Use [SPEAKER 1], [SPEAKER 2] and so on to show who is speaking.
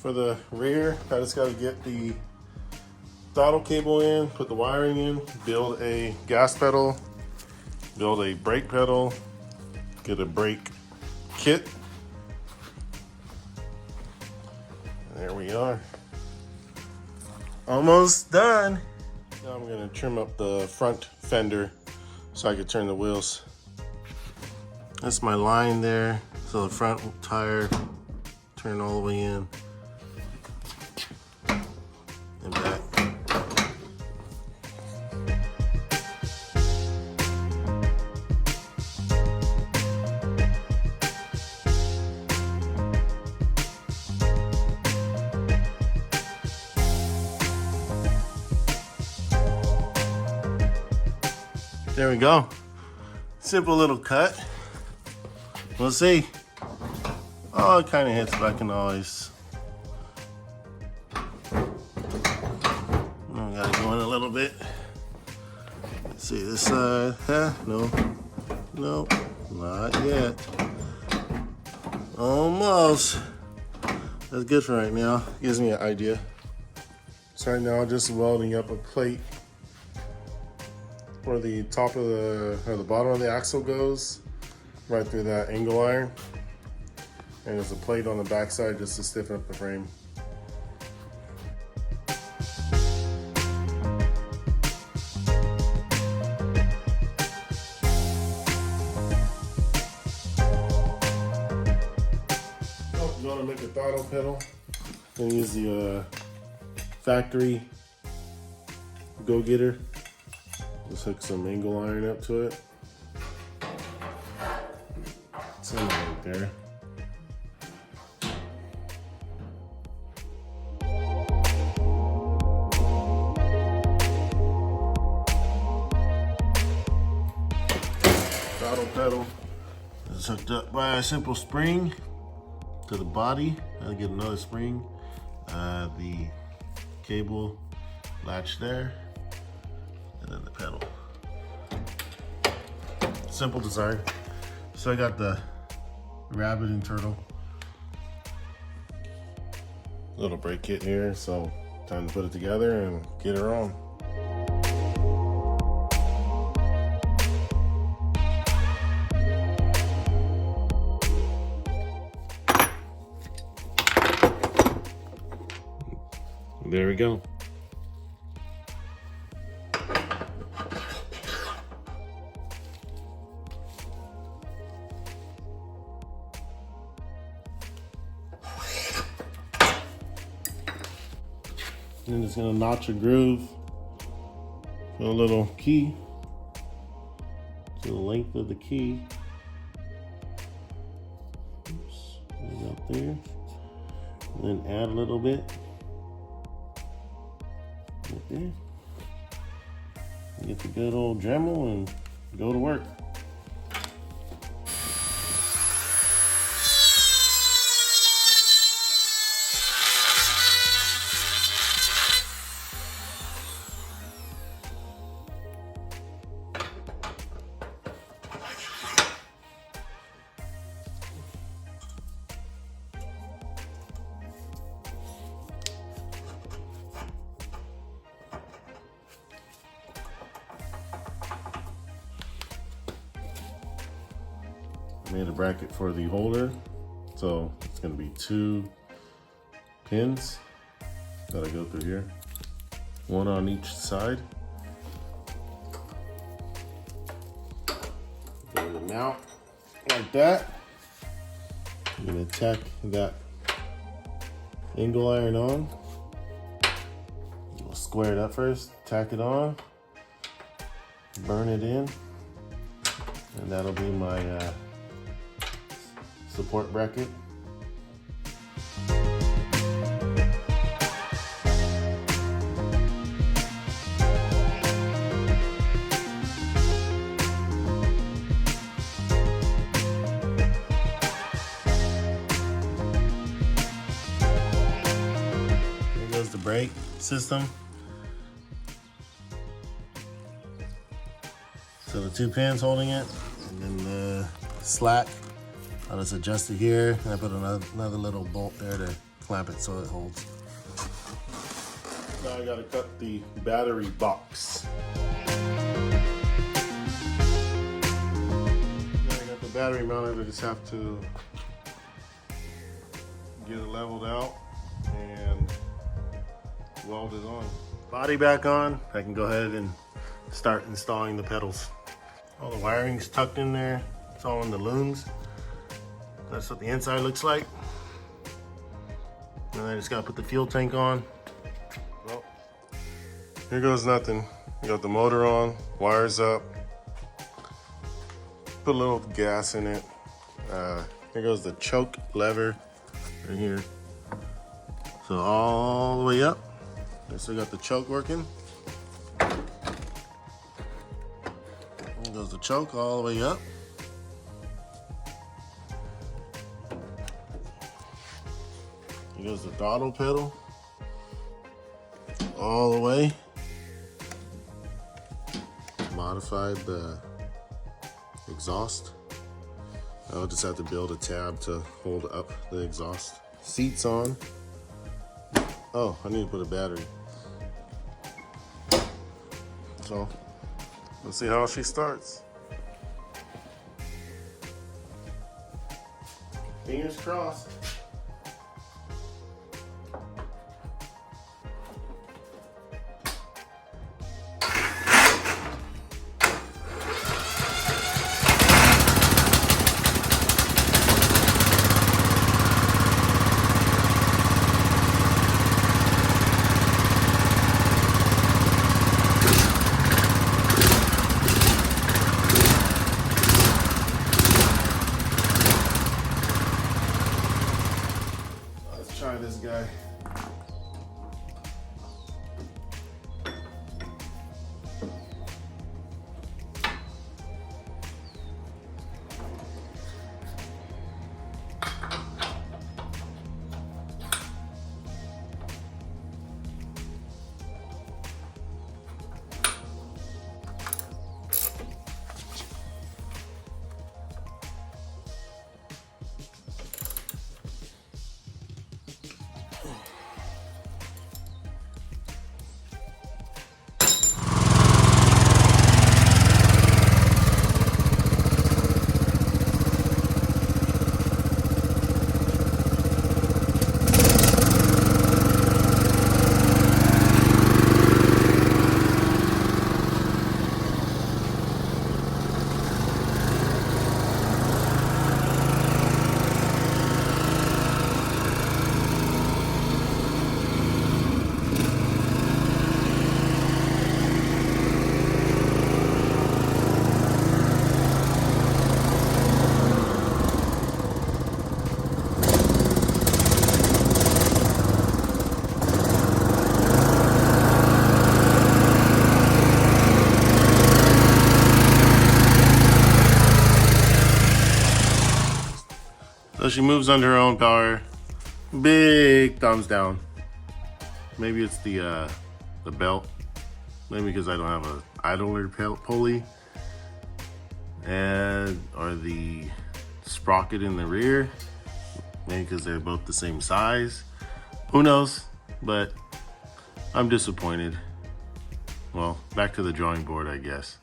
[SPEAKER 1] for the rear, I just got to get the throttle cable in, put the wiring in, build a gas pedal, build a brake pedal, get a brake kit. There we are. Almost done. Now I'm gonna trim up the front fender so I can turn the wheels. That's my line there. So the front tire, turn all the way in and back. There we go. Simple little cut. We'll see. Oh, it kind of hits, but I can always. I gotta go in a little bit. Let's see this side. No, not yet. Almost. That's good for right now. Gives me an idea. So right now, I'm just welding up a plate where the top of the bottom of the axle goes, right through that angle iron. And there's a plate on the backside just to stiffen up the frame. Oh, you want to make a throttle pedal? Then use the factory go-getter. Just hook some angle iron up to it. Something right there. Throttle pedal is hooked up by a simple spring to the body. I'll get another spring. The cable latch there. And then the pedal. Simple design. So I got the rabbit and turtle. Little brake kit here, so time to put it together and get her on. There we go. And it's gonna notch a groove for a little key to the length of the key. Oops, right up there. And then add a little bit right there. Get the good old Dremel and go to work. Made a bracket for the holder, so it's going to be 2 pins that I go through here, 1 on each side. Going to mount like that. I'm going to tack that angle iron on. We'll square it up first, tack it on, burn it in, and that'll be my support bracket. Here goes the brake system. So the 2 pins holding it, and then the slack. I'll just adjust it here, and I put another little bolt there to clamp it so it holds. Now I gotta cut the battery box. Now I got the battery mounted, I just have to get it leveled out and weld it on. Body back on, I can go ahead and start installing the pedals. All the wiring's tucked in there. It's all in the looms. That's what the inside looks like. And I just gotta put the fuel tank on. Well, here goes nothing. We got the motor on, wires up. Put a little gas in it. Here goes the choke lever right here. So all the way up. I still got the choke working. There goes the choke all the way up. Here goes the throttle pedal all the way. Modified the exhaust. I'll just have to build a tab to hold up the exhaust. Seats on. Oh, I need to put a battery. So, let's see how she starts. Fingers crossed. Try this guy. So she moves under her own power. Big thumbs down. Maybe it's the belt. Maybe because I don't have a idler pulley, or the sprocket in the rear. Maybe because they're both the same size. Who knows? But I'm disappointed. Well, back to the drawing board, I guess.